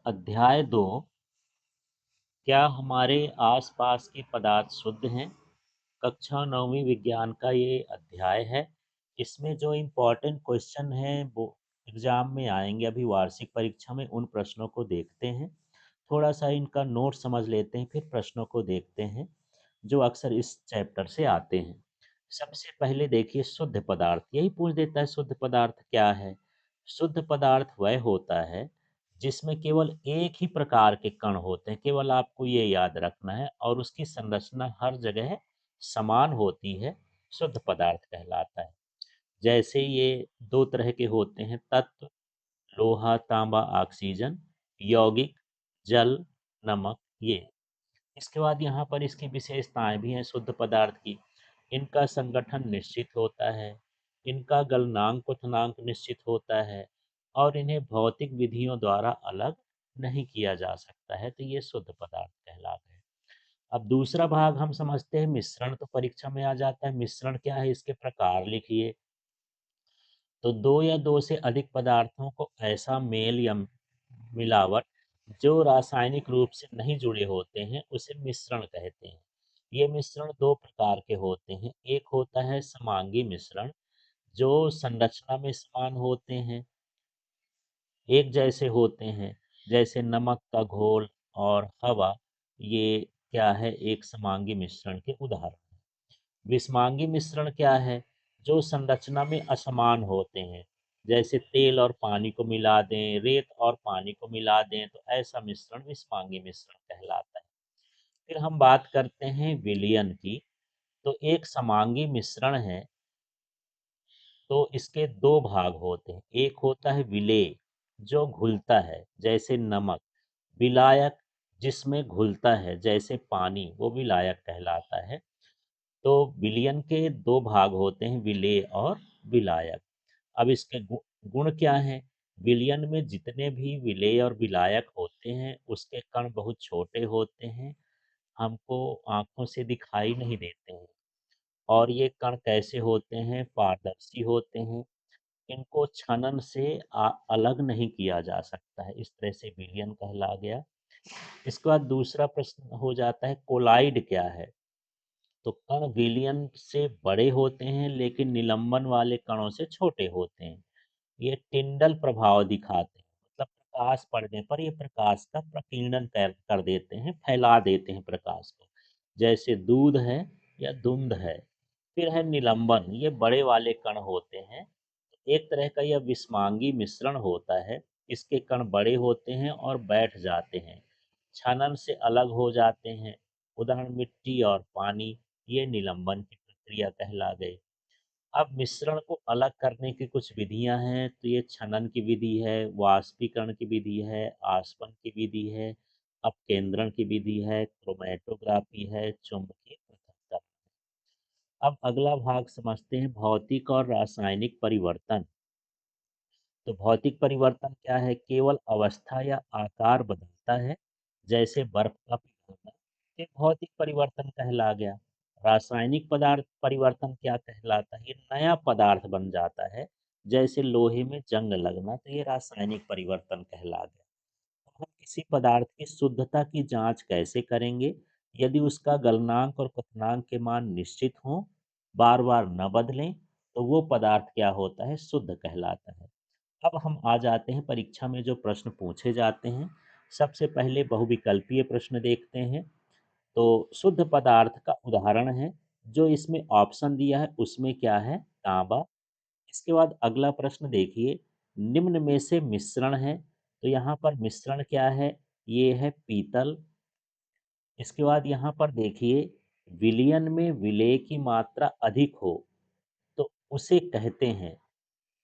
अध्याय 2। क्या हमारे आसपास के पदार्थ शुद्ध हैं? कक्षा 9वीं विज्ञान का ये अध्याय है। इसमें जो इम्पोर्टेंट क्वेश्चन हैं वो एग्जाम में आएंगे। अभी वार्षिक परीक्षा में उन प्रश्नों को देखते हैं। थोड़ा सा इनका नोट समझ लेते हैं, फिर प्रश्नों को देखते हैं जो अक्सर इस चैप्टर से आते हैं। सबसे पहले देखिए, शुद्ध पदार्थ यही पूछ देता है, शुद्ध पदार्थ क्या है? शुद्ध पदार्थ वह होता है जिसमें केवल एक ही प्रकार के कण होते हैं। केवल आपको ये याद रखना है, और उसकी संरचना हर जगह समान होती है, शुद्ध पदार्थ कहलाता है। जैसे ये दो तरह के होते हैं तत्व: लोहा, तांबा, ऑक्सीजन; यौगिक, जल, नमक। ये इसके बाद यहाँ पर इसकी विशेषताएं भी हैं शुद्ध पदार्थ की। इनका संगठन निश्चित होता है, इनका गलनांक क्वथनांक निश्चित होता है, और इन्हें भौतिक विधियों द्वारा अलग नहीं किया जा सकता है। तो ये शुद्ध पदार्थ कहलाते हैं। अब दूसरा भाग हम समझते हैं मिश्रण। तो परीक्षा में आ जाता है, मिश्रण क्या है, इसके प्रकार लिखिए। तो दो या दो से अधिक पदार्थों को ऐसा मेल या मिलावट जो रासायनिक रूप से नहीं जुड़े होते हैं उसे मिश्रण कहते हैं। ये मिश्रण दो प्रकार के होते हैं। एक होता है समांगी मिश्रण, जो संरचना में समान होते हैं, एक जैसे होते हैं, जैसे नमक का घोल और हवा। ये क्या है, एक समांगी मिश्रण के उदाहरण। विषमांगी मिश्रण क्या है? जो संरचना में असमान होते हैं, जैसे तेल और पानी को मिला दें, रेत और पानी को मिला दें, तो ऐसा मिश्रण विषमांगी मिश्रण कहलाता है। फिर हम बात करते हैं विलयन की। तो एक समांगी मिश्रण है, तो इसके दो भाग होते हैं। एक होता है विलेय, जो घुलता है जैसे नमक; विलायक, जिसमें घुलता है जैसे पानी, वो विलायक कहलाता है। तो विलयन के दो भाग होते हैं, विलेय और विलायक। अब इसके गुण क्या हैं? विलयन में जितने भी विलेय और विलायक होते हैं उसके कण बहुत छोटे होते हैं, हमको आंखों से दिखाई नहीं देते हैं। और ये कण कैसे होते हैं? पारदर्शी होते हैं। इनको छनन से अलग नहीं किया जा सकता है। इस तरह से विलयन कहला गया। इसके बाद दूसरा प्रश्न हो जाता है, कोलाइड क्या है? तो कण विलयन से बड़े होते हैं लेकिन निलंबन वाले कणों से छोटे होते हैं। ये टिंडल प्रभाव दिखाते हैं, मतलब प्रकाश पड़ने पर ये प्रकाश का प्रकीर्णन कर देते हैं, फैला देते हैं प्रकाश को, जैसे दूध है या धुंध है। फिर है निलंबन, ये बड़े वाले कण होते हैं। एक तरह का यह विषमांगी मिश्रण होता है। इसके कण बड़े होते हैं और बैठ जाते हैं, छनन से अलग हो जाते हैं। उदाहरण मिट्टी और पानी। ये निलंबन की प्रक्रिया कहला गई। अब मिश्रण को अलग करने की कुछ विधियां हैं। तो ये छनन की विधि है, वाष्पीकरण की विधि है, आसवन की विधि है, अपकेंद्रण की विधि है, क्रोमेटोग्राफी है, चुंबकीय पृथक्करण। अब अगला भाग समझते हैं भौतिक और रासायनिक परिवर्तन। तो भौतिक परिवर्तन क्या है? केवल अवस्था या आकार बदलता है, जैसे बर्फ का पिघलना। ये भौतिक परिवर्तन कहला गया। रासायनिक पदार्थ परिवर्तन क्या कहलाता है? ये नया पदार्थ बन जाता है, जैसे लोहे में जंग लगना, तो ये रासायनिक परिवर्तन कहला गया। अब हम किसी पदार्थ की शुद्धता की जांच कैसे करेंगे? यदि उसका गलनांक और क्वथनांक के मान निश्चित हों, बार बार न बदलें, तो वो पदार्थ क्या होता है? शुद्ध कहलाता है। अब हम आ जाते हैं परीक्षा में जो प्रश्न पूछे जाते हैं। सबसे पहले बहुविकल्पीय प्रश्न देखते हैं। तो शुद्ध पदार्थ का उदाहरण है, जो इसमें ऑप्शन दिया है उसमें क्या है? तांबा। इसके बाद अगला प्रश्न देखिए, निम्न में से मिश्रण है। तो यहाँ पर मिश्रण क्या है? ये है पीतल। इसके बाद यहाँ पर देखिए, विलयन में विलेय की मात्रा अधिक हो तो उसे कहते हैं,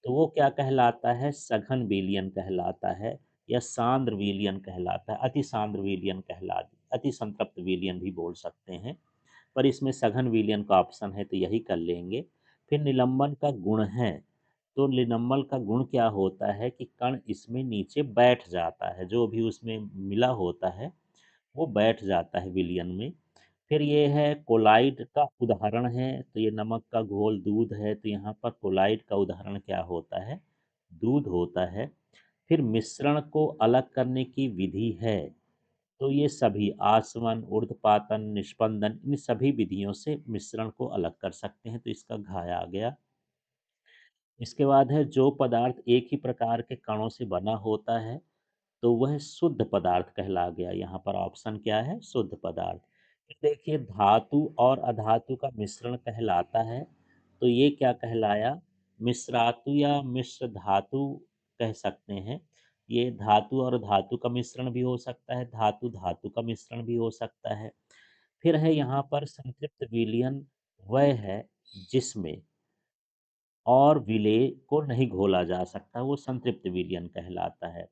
तो वो क्या कहलाता है? सघन विलयन कहलाता है, या सांद्र विलयन कहलाता है, अति सांद्र विलयन अति संतृप्त विलयन भी बोल सकते हैं। पर इसमें सघन विलयन का ऑप्शन है तो यही कर लेंगे। फिर निलंबन का गुण है। तो निलंबन का गुण क्या होता है कि कण इसमें नीचे बैठ जाता है, जो भी उसमें मिला होता है वो बैठ जाता है विलयन में। फिर ये है कोलाइड का उदाहरण है। तो ये नमक का घोल दूध है, तो यहाँ पर कोलाइड का उदाहरण क्या होता है? दूध होता है। फिर मिश्रण को अलग करने की विधि है। तो ये सभी आसवन, ऊर्ध्वपातन, निष्पंदन, इन सभी विधियों से मिश्रण को अलग कर सकते हैं, तो इसका घ आ गया। इसके बाद है जो पदार्थ एक ही प्रकार के कणों से बना होता है, तो वह शुद्ध पदार्थ कहला गया। यहाँ पर ऑप्शन क्या है? शुद्ध पदार्थ। फिर देखिए धातु और अधातु का मिश्रण कहलाता है, तो ये क्या कहलाया? मिश्रातु या मिश्र धातु कह सकते हैं। ये धातु और धातु का मिश्रण भी हो सकता है, धातु धातु का मिश्रण भी हो सकता है। फिर है यहाँ पर संतृप्त विलयन, वह है जिसमें और विलेय को नहीं घोला जा सकता, वो संतृप्त विलयन कहलाता है।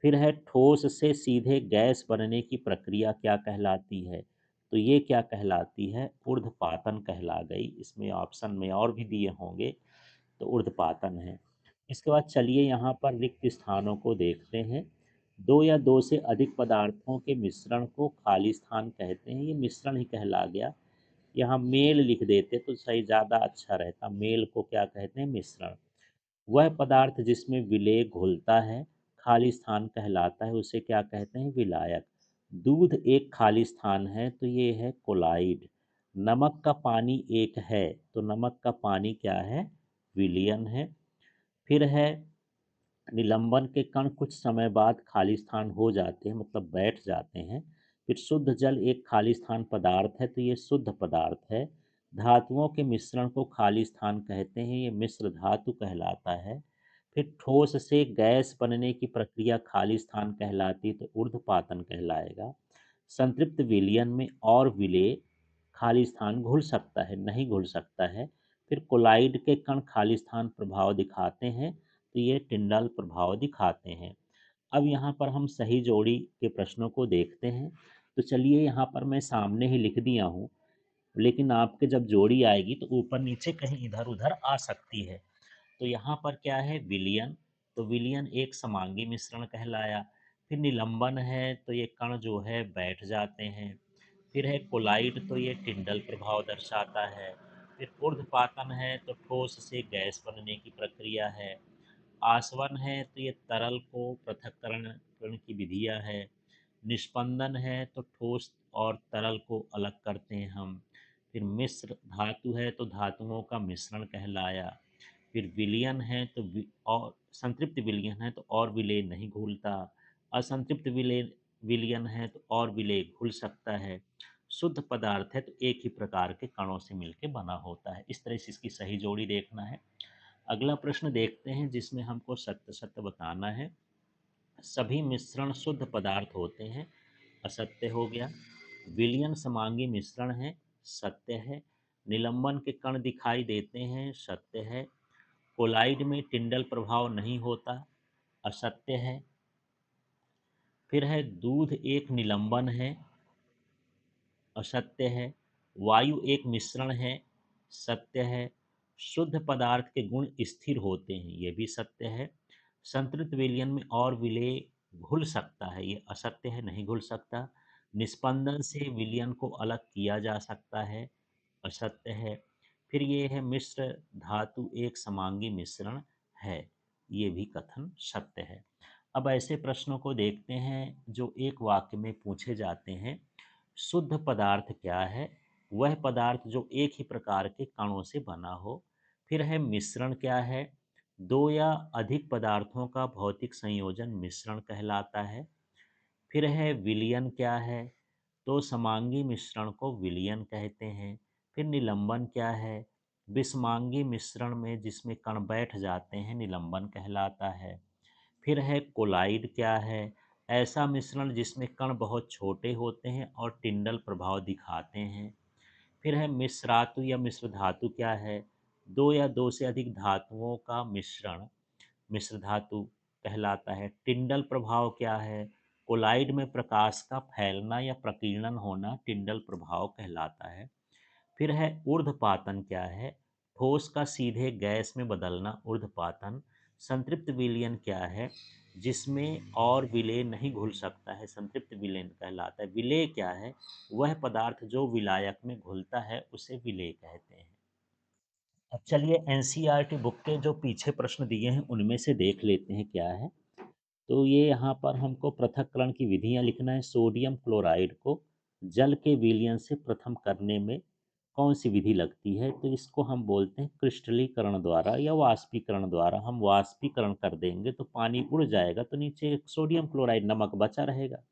फिर है ठोस से सीधे गैस बनने की प्रक्रिया क्या कहलाती है? तो ये क्या कहलाती है? ऊर्ध्वपातन कहला गई। इसमें ऑप्शन में और भी दिए होंगे, तो ऊर्ध्वपातन है। इसके बाद चलिए यहाँ पर रिक्त स्थानों को देखते हैं। दो या दो से अधिक पदार्थों के मिश्रण को खाली स्थान कहते हैं, ये मिश्रण ही कहला गया। यहाँ मेल लिख देते तो सही, ज़्यादा अच्छा रहता। मेल को क्या कहते हैं? मिश्रण। वह पदार्थ जिसमें विलेय घुलता है, खाली स्थान कहलाता है, उसे क्या कहते हैं? विलायक। दूध एक खाली स्थान है, तो ये है कोलाइड। नमक का पानी एक है, तो नमक का पानी क्या है? विलयन है। फिर है निलंबन के कण कुछ समय बाद खाली स्थान हो जाते हैं, मतलब बैठ जाते हैं। फिर शुद्ध जल एक खाली स्थान पदार्थ है, तो ये शुद्ध पदार्थ है। धातुओं के मिश्रण को खाली स्थान कहते हैं, ये मिश्र धातु कहलाता है। फिर ठोस से गैस बनने की प्रक्रिया खाली स्थान कहलाती है, तो ऊर्ध्वपातन कहलाएगा। संतृप्त विलयन में और विलेय खाली स्थान घुल सकता है, नहीं घुल सकता है। फिर कोलाइड के कण खाली स्थान प्रभाव दिखाते हैं, तो ये टिंडल प्रभाव दिखाते हैं। अब यहाँ पर हम सही जोड़ी के प्रश्नों को देखते हैं। तो चलिए यहाँ पर मैं सामने ही लिख दिया हूँ, लेकिन आपके जब जोड़ी आएगी तो ऊपर नीचे कहीं इधर उधर आ सकती है। तो यहाँ पर क्या है? विलयन। तो विलयन एक समांगी मिश्रण कहलाया। फिर निलंबन है, तो ये कण जो है बैठ जाते हैं। फिर है कोलाइड, तो ये टिंडल प्रभाव दर्शाता है। फिर ऊर्ध्वपातन है, तो ठोस से गैस बनने की प्रक्रिया है। आसवन है, तो ये तरल को पृथक्करण की विधियाँ है। निष्पंदन है, तो ठोस और तरल को अलग करते हैं हम। फिर मिश्र धातु है, तो धातुओं का मिश्रण कहलाया। फिर विलयन है, तो और संतृप्त विलयन है, तो और विलेय नहीं घुलता। असंतृप्त विलयन है, तो और विलेय घुल सकता है। शुद्ध पदार्थ है, तो एक ही प्रकार के कणों से मिलकर बना होता है। इस तरह से इसकी सही जोड़ी देखना है। अगला प्रश्न देखते हैं, जिसमें हमको सत्य सत्य बताना है। सभी मिश्रण शुद्ध पदार्थ होते हैं, असत्य हो गया। विलयन समांगी मिश्रण है, सत्य है। निलंबन के कण दिखाई देते हैं, सत्य है। कोलाइड में टिंडल प्रभाव नहीं होता, असत्य है। फिर है दूध एक निलंबन है, असत्य है। वायु एक मिश्रण है, सत्य है। शुद्ध पदार्थ के गुण स्थिर होते हैं, ये भी सत्य है। संतृप्त विलयन में और विलेय घुल सकता है, ये असत्य है, नहीं घुल सकता। निस्पंदन से विलयन को अलग किया जा सकता है, असत्य है। फिर ये है मिश्र धातु एक समांगी मिश्रण है, ये भी कथन सत्य है। अब ऐसे प्रश्नों को देखते हैं जो एक वाक्य में पूछे जाते हैं। शुद्ध पदार्थ क्या है? वह पदार्थ जो एक ही प्रकार के कणों से बना हो। फिर है मिश्रण क्या है? दो या अधिक पदार्थों का भौतिक संयोजन मिश्रण कहलाता है। फिर है विलयन क्या है? तो समांगी मिश्रण को विलयन कहते हैं। फिर निलंबन क्या है? विषमांगी मिश्रण में जिसमें कण बैठ जाते हैं, निलंबन कहलाता है। फिर है कोलाइड क्या है? ऐसा मिश्रण जिसमें कण बहुत छोटे होते हैं और टिंडल प्रभाव दिखाते हैं। फिर है मिश्रातु या मिश्र धातु क्या है? दो या दो से अधिक धातुओं का मिश्रण मिश्र धातु कहलाता है। टिंडल प्रभाव क्या है? कोलाइड में प्रकाश का फैलना या प्रकीर्णन होना टिंडल प्रभाव कहलाता है। फिर है ऊर्ध्वपातन क्या है? ठोस का सीधे गैस में बदलना ऊर्ध्वपातन। संतृप्त विलयन क्या है? जिसमें और विलेय नहीं घुल सकता है, संतृप्त विलयन कहलाता है। विलेय क्या है? वह पदार्थ जो विलायक में घुलता है, उसे विलेय कहते हैं। अब चलिए एनसीईआरटी बुक के जो पीछे प्रश्न दिए हैं उनमें से देख लेते हैं क्या है। तो ये यहाँ पर हमको पृथक्करण की विधियाँ लिखना है। सोडियम क्लोराइड को जल के विलयन से प्रथम करने में कौन सी विधि लगती है? तो इसको हम बोलते हैं क्रिस्टलीकरण द्वारा या वाष्पीकरण द्वारा। हम वाष्पीकरण कर देंगे तो पानी उड़ जाएगा, तो नीचे एक सोडियम क्लोराइड नमक बचा रहेगा।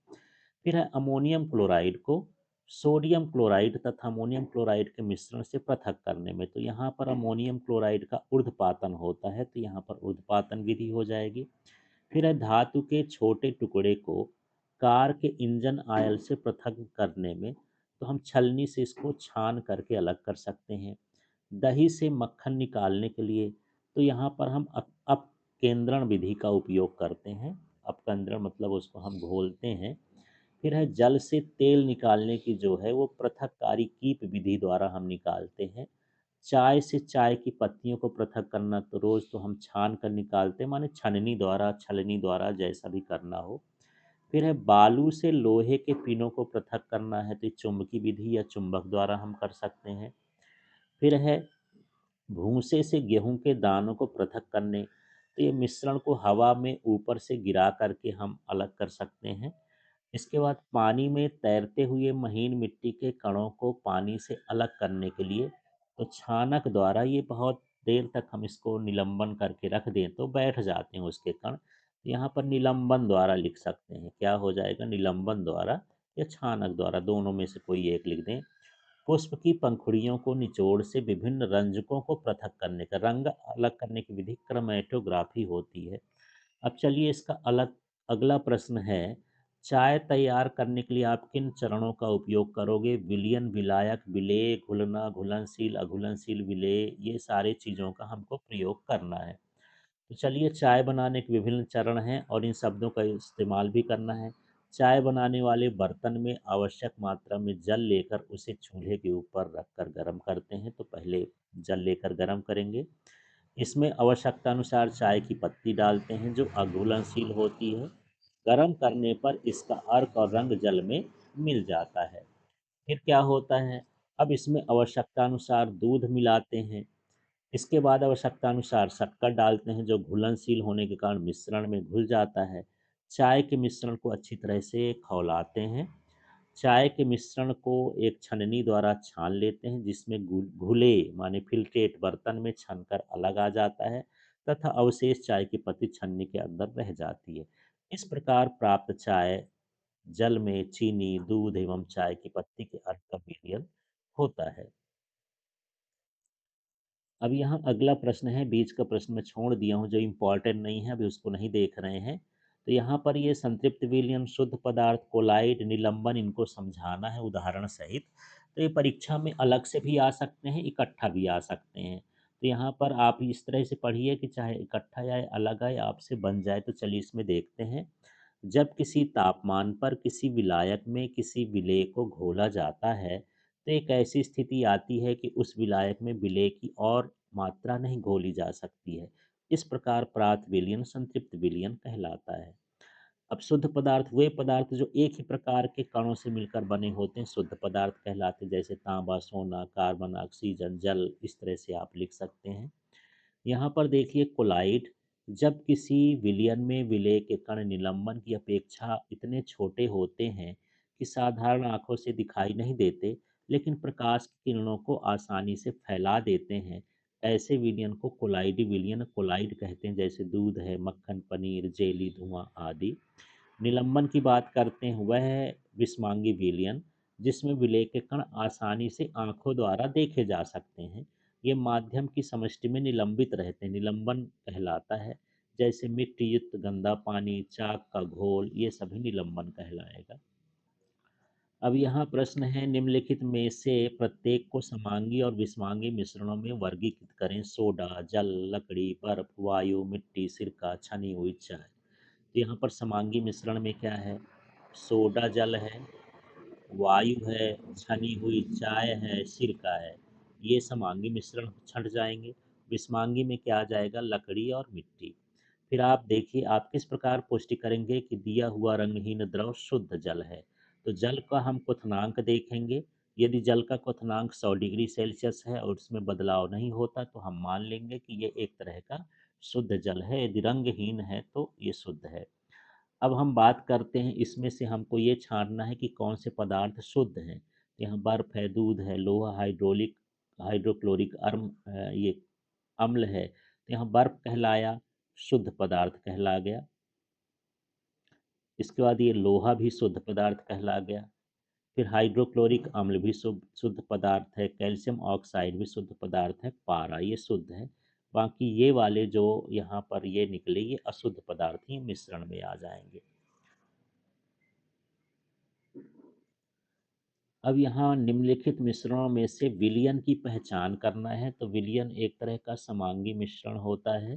फिर है अमोनियम क्लोराइड को सोडियम क्लोराइड तथा अमोनियम क्लोराइड के मिश्रण से पृथक करने में। तो यहाँ पर अमोनियम क्लोराइड का ऊर्ध्वपातन होता है, तो यहाँ पर ऊर्ध्वपातन विधि हो जाएगी। फिर है धातु के छोटे टुकड़े को कार के इंजन ऑयल से पृथक करने में। तो हम छलनी से इसको छान करके अलग कर सकते हैं। दही से मक्खन निकालने के लिए तो यहाँ पर हम अपकेंद्रण विधि का उपयोग करते हैं। अपकेंद्रण मतलब उसको हम घोलते हैं। फिर है जल से तेल निकालने की जो है वो पृथककारी कीप विधि द्वारा हम निकालते हैं। चाय से चाय की पत्तियों को पृथक करना तो रोज़ तो हम छान कर निकालते हैं, माने छननी द्वारा, छलनी द्वारा, जैसा भी करना हो। फिर है बालू से लोहे के पिनों को पृथक करना है तो चुंबकी विधि या चुंबक द्वारा हम कर सकते हैं। फिर है भूसे से गेहूं के दानों को पृथक करने, तो ये मिश्रण को हवा में ऊपर से गिरा करके हम अलग कर सकते हैं। इसके बाद पानी में तैरते हुए महीन मिट्टी के कणों को पानी से अलग करने के लिए तो छानक द्वारा ये बहुत देर तक हम इसको निलंबन करके रख दें तो बैठ जाते हैं उसके कण। यहाँ पर निलंबन द्वारा लिख सकते हैं, क्या हो जाएगा, निलंबन द्वारा या छानक द्वारा, दोनों में से कोई एक लिख दें। पुष्प की पंखुड़ियों को निचोड़ से विभिन्न रंजकों को पृथक करने का, रंग अलग करने की विधि क्रोमेटोग्राफी होती है। अब चलिए इसका अलग अगला प्रश्न है, चाय तैयार करने के लिए आप किन चरणों का उपयोग करोगे? विलयन, विलायक, विलेय, घुलना, घुलनशील, अघुलनशील, विलेय, ये सारे चीज़ों का हमको प्रयोग करना है। तो चलिए चाय बनाने के विभिन्न चरण हैं और इन शब्दों का इस्तेमाल भी करना है। चाय बनाने वाले बर्तन में आवश्यक मात्रा में जल लेकर उसे चूल्हे के ऊपर रखकर गर्म करते हैं। तो पहले जल लेकर गर्म करेंगे। इसमें आवश्यकता अनुसार चाय की पत्ती डालते हैं जो अघुलनशील होती है। गर्म करने पर इसका अर्क और रंग जल में मिल जाता है। फिर क्या होता है, अब इसमें आवश्यकता अनुसार दूध मिलाते हैं। इसके बाद आवश्यकतानुसार शक्कर डालते हैं जो घुलनशील होने के कारण मिश्रण में घुल जाता है। चाय के मिश्रण को अच्छी तरह से खौलाते हैं। चाय के मिश्रण को एक छननी द्वारा छान लेते हैं जिसमें घुले माने फिल्ट्रेट बर्तन में छनकर अलग आ जाता है तथा अवशेष चाय की पत्ती छन्नी के अंदर रह जाती है। इस प्रकार प्राप्त चाय जल में चीनी, दूध एवं चाय की पत्ती के अर्क का विलयन होता है। अब यहाँ अगला प्रश्न है, बीच का प्रश्न मैं छोड़ दिया हूँ जो इम्पोर्टेंट नहीं है, अभी उसको नहीं देख रहे हैं। तो यहाँ पर ये संतृप्त विलयन, शुद्ध पदार्थ, कोलाइड, निलंबन, इनको समझाना है उदाहरण सहित। तो ये परीक्षा में अलग से भी आ सकते हैं, इकट्ठा भी आ सकते हैं। तो यहाँ पर आप इस तरह से पढ़िए कि चाहे इकट्ठा आए अलग आए आपसे बन जाए। तो चलिए इसमें देखते हैं। जब किसी तापमान पर किसी विलायक में किसी विलेय को घोला जाता है तो एक ऐसी स्थिति आती है कि उस विलायक में विलेय की और मात्रा नहीं घोली जा सकती है। इस प्रकार प्राप्त विलयन संतृप्त विलयन कहलाता है। अब शुद्ध पदार्थ वे पदार्थ जो एक ही प्रकार के कणों से मिलकर बने होते हैं शुद्ध पदार्थ कहलाते हैं, जैसे तांबा, सोना, कार्बन, ऑक्सीजन, जल, इस तरह से आप लिख सकते हैं। यहाँ पर देखिए कोलाइड, जब किसी विलयन में विलेय के कण निलंबन की अपेक्षा इतने छोटे होते हैं कि साधारण आंखों से दिखाई नहीं देते लेकिन प्रकाश की किरणों को आसानी से फैला देते हैं, ऐसे विलयन को कोलाइडी विलयन कोलाइड कहते हैं। जैसे दूध है, मक्खन, पनीर, जेली, धुआं आदि। निलंबन की बात करते हैं, वह है विस्मांगी विलयन जिसमें विलेय के कण आसानी से आंखों द्वारा देखे जा सकते हैं। ये माध्यम की समष्टि में निलंबित रहते हैं, निलंबन कहलाता है। जैसे मिट्टी युक्त गंदा पानी, चाक का घोल, ये सभी निलंबन कहलाएगा। अब यहाँ प्रश्न है, निम्नलिखित में से प्रत्येक को समांगी और विषमांगी मिश्रणों में वर्गीकृत करें। सोडा, जल, लकड़ी, बर्फ, वायु, मिट्टी, सिरका, छनी हुई चाय। तो यहाँ पर समांगी मिश्रण में क्या है, सोडा जल है, वायु है, छनी हुई चाय है, सिरका है। ये समांगी मिश्रण छंट जाएंगे। विषमांगी में क्या आ जाएगा, लकड़ी और मिट्टी। फिर आप देखिए आप किस प्रकार पुष्टि करेंगे कि दिया हुआ रंगहीन द्रव शुद्ध जल है। तो जल का हम क्वथनांक देखेंगे। यदि जल का क्वथनांक 100 डिग्री सेल्सियस है और उसमें बदलाव नहीं होता तो हम मान लेंगे कि ये एक तरह का शुद्ध जल है। यदि रंगहीन है तो ये शुद्ध है। अब हम बात करते हैं, इसमें से हमको ये छाँटना है कि कौन से पदार्थ शुद्ध हैं। यहाँ बर्फ़ है, दूध है, लोहा हाइड्रोक्लोरिक ये अम्ल है। तो यहाँ बर्फ़ कहलाया, शुद्ध पदार्थ कहला गया। इसके बाद ये लोहा भी शुद्ध पदार्थ कहला गया। फिर हाइड्रोक्लोरिक अम्ल भी शुद्ध पदार्थ है, कैल्शियम ऑक्साइड भी शुद्ध पदार्थ है, पारा ये शुद्ध है। बाकी ये वाले जो यहाँ पर ये निकले, ये अशुद्ध पदार्थ ही मिश्रण में आ जाएंगे। अब यहाँ निम्नलिखित मिश्रणों में से विलयन की पहचान करना है। तो विलयन एक तरह का समांगी मिश्रण होता है।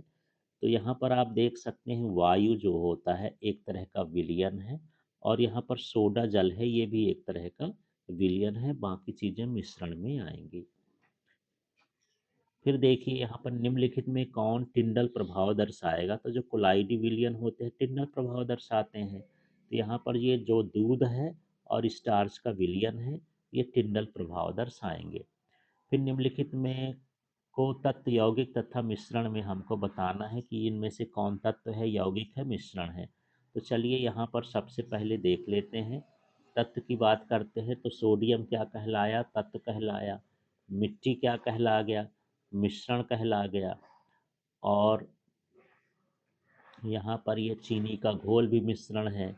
तो यहाँ पर आप देख सकते हैं, वायु जो होता है एक तरह का विलयन है, और यहाँ पर सोडा जल है, ये भी एक तरह का विलयन है। बाकी चीज़ें मिश्रण में आएंगी। फिर देखिए यहाँ पर निम्नलिखित में कौन टिंडल प्रभाव दर्शाएगा। तो जो कोलाइडी विलयन होते हैं टिंडल प्रभाव दर्शाते हैं। तो यहाँ पर ये जो दूध है और स्टार्च का विलयन है, ये टिंडल प्रभाव दर्शाएंगे। फिर निम्नलिखित में को तत्व यौगिक तथा मिश्रण में हमको बताना है कि इनमें से कौन तत्व है, यौगिक है, मिश्रण है। तो चलिए यहाँ पर सबसे पहले देख लेते हैं। तत्व की बात करते हैं तो सोडियम क्या कहलाया, तत्व कहलाया। मिट्टी क्या कहला गया, मिश्रण कहला गया। और यहाँ पर ये चीनी का घोल भी मिश्रण है,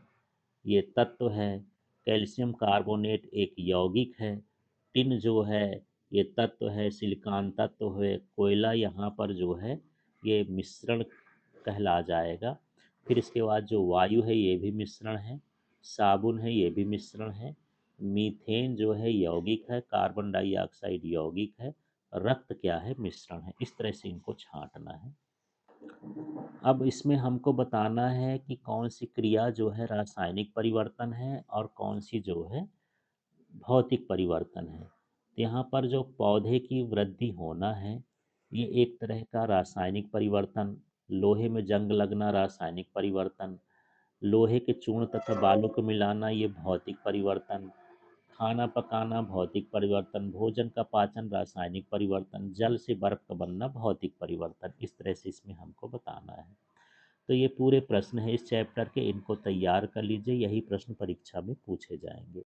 ये तत्व है। कैल्शियम कार्बोनेट एक यौगिक है। टिन जो है ये तत्व है, सिलिकॉन तत्व है। कोयला यहाँ पर जो है ये मिश्रण कहला जाएगा। फिर इसके बाद जो वायु है ये भी मिश्रण है। साबुन है ये भी मिश्रण है। मीथेन जो है यौगिक है, कार्बन डाइऑक्साइड यौगिक है। रक्त क्या है, मिश्रण है। इस तरह से इनको छांटना है। अब इसमें हमको बताना है कि कौन सी क्रिया जो है रासायनिक परिवर्तन है और कौन सी जो है भौतिक परिवर्तन है। तो यहाँ पर जो पौधे की वृद्धि होना है, ये एक तरह का रासायनिक परिवर्तन। लोहे में जंग लगना रासायनिक परिवर्तन। लोहे के चूर्ण तथा बालू को मिलाना ये भौतिक परिवर्तन। खाना पकाना भौतिक परिवर्तन। भोजन का पाचन रासायनिक परिवर्तन। जल से बर्फ का बनना भौतिक परिवर्तन। इस तरह से इसमें हमको बताना है। तो ये पूरे प्रश्न है इस चैप्टर के, इनको तैयार कर लीजिए, यही प्रश्न परीक्षा में पूछे जाएंगे।